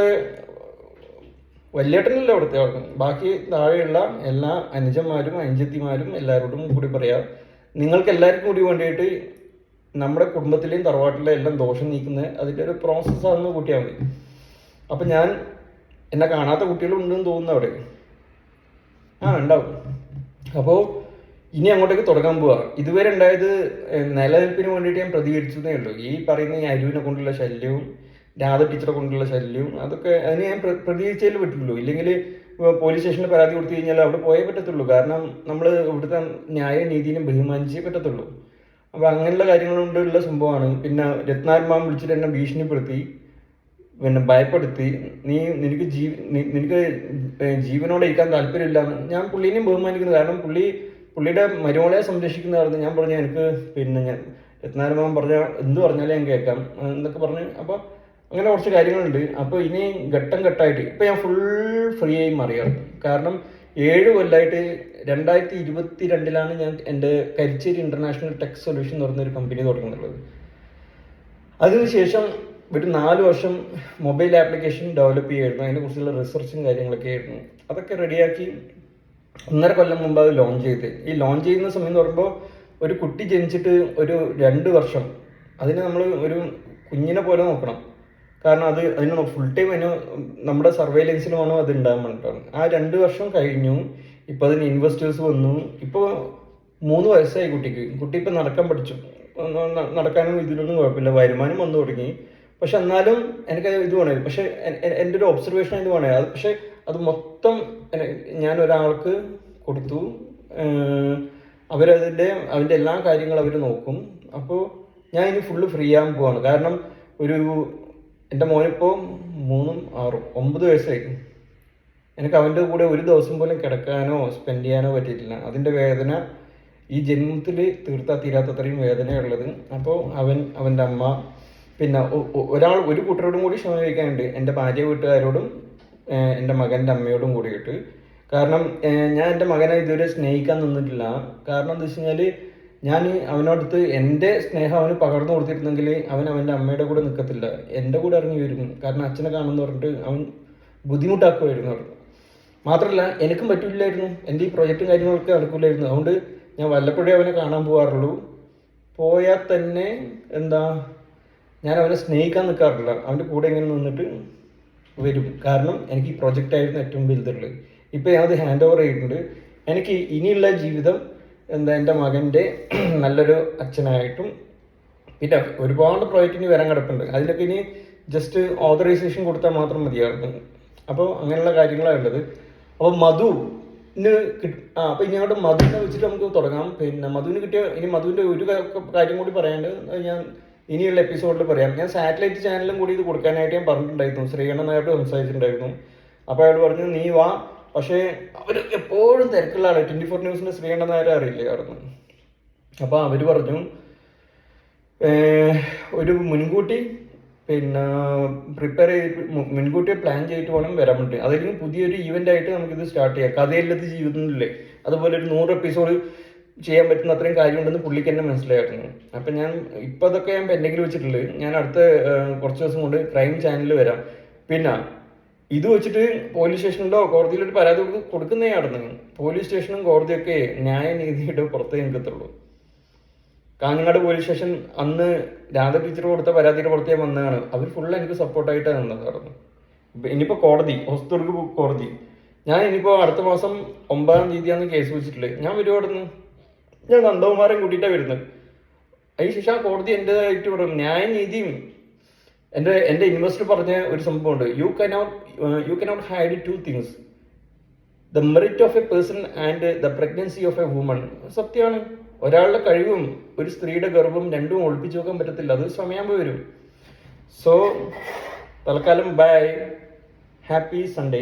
വലിയേട്ടനല്ല അവിടുത്തെ ആൾക്കും, ബാക്കി താഴെയുള്ള എല്ലാ അനുജന്മാരും അനുജത്തിമാരും എല്ലാവരോടും കൂടി പറയാം, നിങ്ങൾക്ക് എല്ലാവർക്കും കൂടി വേണ്ടിയിട്ട് നമ്മുടെ കുടുംബത്തിലെയും തറവാട്ടിലെയും എല്ലാം ദോഷം നീക്കുന്ന അതിൻ്റെ ഒരു പ്രോസസ്സാണെന്ന് കൂട്ടിയാൽ മതി. അപ്പം എന്നെ കാണാത്ത കുട്ടികളുണ്ടെന്ന് തോന്നുന്നു അവിടെ. ഉണ്ടാവും. അപ്പോൾ ഇനി അങ്ങോട്ടേക്ക് തുടങ്ങാൻ പോവുക. ഇതുവരെ ഉണ്ടായത് നിലനിൽപ്പിന് വേണ്ടിയിട്ട് ഞാൻ പ്രതികരിച്ചതേ ഉള്ളൂ. ഈ പറയുന്ന ഈ അരുവിനെ കൊണ്ടുള്ള ശല്യവും രാധ ടീച്ചറെ കൊണ്ടുള്ള ശല്യവും അതൊക്കെ അതിന് ഞാൻ പ്രതികരിച്ചതിൽ പറ്റുള്ളൂ. ഇല്ലെങ്കിൽ പോലീസ് സ്റ്റേഷനിൽ പരാതി കൊടുത്തു കഴിഞ്ഞാൽ അവിടെ പോയേ പറ്റത്തുള്ളൂ. കാരണം നമ്മൾ ഇവിടുത്തെ ന്യായ നീതിനെ ബഹുമാനിച്ചേ പറ്റത്തുള്ളൂ. അപ്പോൾ അങ്ങനെയുള്ള കാര്യങ്ങളുകൊണ്ടുള്ള സംഭവമാണ്. പിന്നെ രത്നാത്മാൻ വിളിച്ചിട്ട് എന്നെ ഭീഷണിപ്പെടുത്തി, പിന്നെ ഭയപ്പെടുത്തി, നിനക്ക് ജീവനോടെ ഇരിക്കാൻ താല്പര്യമില്ല. ഞാൻ പുള്ളീനെയും ബഹുമാനിക്കുന്നു. കാരണം പുള്ളിയുടെ മരുമോളെ സംരക്ഷിക്കുന്നതായിരുന്നു. ഞാൻ പറഞ്ഞു എനിക്ക് പിന്നെ രത്നാരമാവൻ പറഞ്ഞാൽ എന്ത് പറഞ്ഞാലും ഞാൻ കേൾക്കാം എന്നൊക്കെ പറഞ്ഞ്. അപ്പോൾ അങ്ങനെ കുറച്ച് കാര്യങ്ങളുണ്ട്. അപ്പോൾ ഇനി ഘട്ടം ഘട്ടമായിട്ട് ഇപ്പം ഞാൻ ഫുൾ ഫ്രീ ആയി മാറിയാണ്. കാരണം 7 കൊല്ലമായിട്ട് 2022 ഞാൻ എൻ്റെ കരിച്ചേരി ഇൻ്റർനാഷണൽ ടെക് സൊല്യൂഷൻ എന്ന് പറഞ്ഞൊരു കമ്പനി തുടങ്ങുന്നുള്ളത്. അതിനുശേഷം ഒരു 4 വർഷം മൊബൈൽ ആപ്ലിക്കേഷൻ ഡെവലപ്പ് ചെയ്യുമായിരുന്നു. അതിനെക്കുറിച്ചുള്ള റിസർച്ചും കാര്യങ്ങളൊക്കെ ആയിരുന്നു. അതൊക്കെ റെഡിയാക്കി 1.5 കൊല്ലം മുമ്പ് അത് ലോഞ്ച് ചെയ്ത്. ഈ ലോഞ്ച് ചെയ്യുന്ന സമയം എന്ന് പറയുമ്പോൾ ഒരു കുട്ടി ജനിച്ചിട്ട് ഒരു 2 വർഷം അതിന് നമ്മൾ ഒരു കുഞ്ഞിനെ പോലെ നോക്കണം. കാരണം അതിന് ഫുൾ ടൈം അതിന് നമ്മുടെ സർവൈലൻസിന് വേണം അത് ഉണ്ടാകാൻ വേണ്ടിയിട്ടാണ്. ആ 2 വർഷം കഴിഞ്ഞു. ഇപ്പോൾ അതിന് ഇൻവെസ്റ്റേഴ്സ് വന്നു. ഇപ്പോൾ 3 വയസ്സായി കുട്ടിക്ക്. കുട്ടി ഇപ്പം നടക്കാൻ പഠിച്ചു. നടക്കാനും ഇതിലൊന്നും കുഴപ്പമില്ല. വരുമാനം വന്നു തുടങ്ങി. പക്ഷെ എന്നാലും എനിക്ക് ഇത് വേണമായിരുന്നു. പക്ഷെ എൻ്റെ ഒരു ഒബ്സർവേഷൻ ഇത് വേണമായിരുന്നു. പക്ഷെ അത് മൊത്തം ഞാൻ ഒരാൾക്ക് കൊടുത്തു. അവൻ്റെ എല്ലാ കാര്യങ്ങളും അവർ നോക്കും. അപ്പോൾ ഞാൻ ഇനി ഫുള്ള് ഫ്രീ ആകാൻ പോവാണ്. കാരണം എൻ്റെ മോനിപ്പോൾ 3, 6, 9 വയസ്സായി. എനിക്ക് അവൻ്റെ കൂടെ ഒരു ദിവസം പോലും കിടക്കാനോ സ്പെൻഡ് ചെയ്യാനോ പറ്റിയിട്ടില്ല. അതിൻ്റെ വേദന ഈ ജന്മത്തിൽ തീരാത്തത്രയും വേദനയുള്ളത്. അപ്പോൾ അവൻ്റെ അമ്മ, പിന്നെ ഒരു കൂട്ടരോടും കൂടി ക്ഷമ ചോദിക്കാനുണ്ട്. എൻ്റെ ഭാര്യ വീട്ടുകാരോടും എൻ്റെ മകൻ്റെ അമ്മയോടും കൂടിയിട്ട്. കാരണം ഞാൻ എൻ്റെ മകനെ ഇതുവരെ സ്നേഹിക്കാൻ നിന്നിട്ടില്ല. കാരണം എന്താ വെച്ച് കഴിഞ്ഞാൽ ഞാൻ അവനോടത്ത് എൻ്റെ സ്നേഹം അവന് പകർന്നു കൊടുത്തിരുന്നെങ്കിൽ അവൻ്റെ അമ്മയുടെ കൂടെ നിൽക്കത്തില്ല, എൻ്റെ കൂടെ ഇറങ്ങി വരും. കാരണം അച്ഛനെ കാണുമെന്ന് പറഞ്ഞിട്ട് അവൻ ബുദ്ധിമുട്ടാക്കുമായിരുന്നു. മാത്രമല്ല എനിക്കും പറ്റില്ലായിരുന്നു. എൻ്റെ ഈ പ്രൊജക്റ്റും കാര്യങ്ങളൊക്കെ നടക്കില്ലായിരുന്നു. അതുകൊണ്ട് ഞാൻ വല്ലപ്പോഴേ അവനെ കാണാൻ പോകാറുള്ളൂ. പോയാൽ തന്നെ ഞാൻ അവനെ സ്നേഹിക്കാൻ നിൽക്കാറില്ല. അവൻ്റെ കൂടെ ഇങ്ങനെ നിന്നിട്ട് വരും. കാരണം എനിക്ക് ഈ പ്രൊജക്റ്റായിരുന്നു ഏറ്റവും വലുതുള്ളത്. ഇപ്പോൾ ഞാനത് ഹാൻഡ് ഓവർ ചെയ്തിട്ടുണ്ട്. എനിക്ക് ഇനിയുള്ള ജീവിതം എൻ്റെ മകൻ്റെ നല്ലൊരു അച്ഛനായിട്ടും, പിന്നെ ഒരുപാട് പ്രോജക്റ്റിന് വരാൻ കിടപ്പുണ്ട്. അതിലൊക്കെ ഇനി ജസ്റ്റ് ഓതറൈസേഷൻ കൊടുത്താൽ മാത്രം മതിയായിരുന്നു. അപ്പോൾ അങ്ങനെയുള്ള കാര്യങ്ങളാണ് ഉള്ളത്. അപ്പോൾ മധുവിന് അപ്പോൾ ഇനി അങ്ങോട്ട് മധുവിനെ വെച്ചിട്ട് നമുക്ക് തുടങ്ങാം. പിന്നെ മധുവിന് കിട്ടിയ മധുവിൻ്റെ ഒരു കാര്യം കൂടി പറയാണ്ട് ഞാൻ ഇനിയുള്ള എപ്പിസോഡിൽ പറയാം. ഞാൻ സാറ്റലൈറ്റ് ചാനലും കൂടി ഇത് കൊടുക്കാനായിട്ട് ഞാൻ പറഞ്ഞിട്ടുണ്ടായിരുന്നു. ശ്രീകണ്ഠനായിട്ട് സംസാരിച്ചിട്ടുണ്ടായിരുന്നു. അപ്പോൾ അയാൾ പറഞ്ഞു നീ വാ. പക്ഷേ അവർ എപ്പോഴും തിരക്കുള്ള ആളെ 24 ന്യൂസിൻ്റെ ശ്രീകണ്ഠൻ നായരെ അറിയില്ലായിരുന്നു. അപ്പോൾ അവർ പറഞ്ഞു ഒരു മുൻകൂട്ടി പ്രിപ്പയർ ചെയ്തിട്ട് മുൻകൂട്ടി പ്ലാൻ ചെയ്തിട്ട് വേണം വരാൻ പറ്റും. അതായിരിക്കും പുതിയൊരു ഈവൻ്റ് ആയിട്ട് നമുക്കിത് സ്റ്റാർട്ട് ചെയ്യാം. കഥയില്ലാത്ത ജീവിതത്തിലില്ലേ അതുപോലെ ഒരു 100 എപ്പിസോഡ് ചെയ്യാൻ പറ്റുന്ന അത്രയും കാര്യമുണ്ടെന്ന് പുള്ളിക്ക് തന്നെ മനസ്സിലായിരുന്നു. അപ്പം ഞാൻ ഇപ്പോൾ അതൊക്കെ ഞാൻ പെൻഡിങ്ങിൽ വെച്ചിട്ടുള്ളത്. ഞാൻ അടുത്ത കുറച്ച് ദിവസം കൊണ്ട് ക്രൈം ചാനലിൽ വരാം. പിന്നെ ഇത് വെച്ചിട്ട് പോലീസ് സ്റ്റേഷനിലോ കോടതിയിലൊരു പരാതി കൊടുക്കുന്നേ നടന്നു. പോലീസ് സ്റ്റേഷനും കോടതിയൊക്കെ ന്യായനീതിയുടെ പുറത്തേ നിൽക്കത്തുള്ളൂ. കാഞ്ഞങ്ങാട് പോലീസ് സ്റ്റേഷൻ അന്ന് രാധ ടീച്ചർ കൊടുത്ത പരാതിയുടെ പുറത്തേ വന്നതാണ്. അവർ ഫുള്ള് എനിക്ക് സപ്പോർട്ടായിട്ടാണ് നിന്നത് നടന്നു. ഇനിയിപ്പോൾ കോടതി, ഹൊസ്ദുർഗ് കോടതി, ഞാൻ ഇനിയിപ്പോൾ അടുത്ത മാസം 9-ാം തീയതിയാണ് കേസ് വെച്ചിട്ടുള്ളത്. ഞാൻ വരുവാടുന്നു. ഞാൻ നന്ദകുമാരൻ കൂട്ടിയിട്ടാണ് വരുന്നത്. അതിനുശേഷം ആ കോടതി എൻ്റെതായിട്ട് പറയും ന്യായനീതിയും. എൻ്റെ ഇൻവെസ്റ്റർ പറഞ്ഞ ഒരു സംഭവമുണ്ട്. You cannot hide 2 things, the merit of A person and the pregnancy of A woman. സത്യമാണ്. ഒരാളുടെ കഴിവും ഒരു സ്ത്രീയുടെ ഗർഭവും രണ്ടും ഒളിപ്പിച്ചു വെക്കാൻ പറ്റത്തില്ല. അത് സമയമാകുമ്പോൾ വരും. സോ തൽക്കാലം ബൈ, ഹാപ്പി സൺഡേ.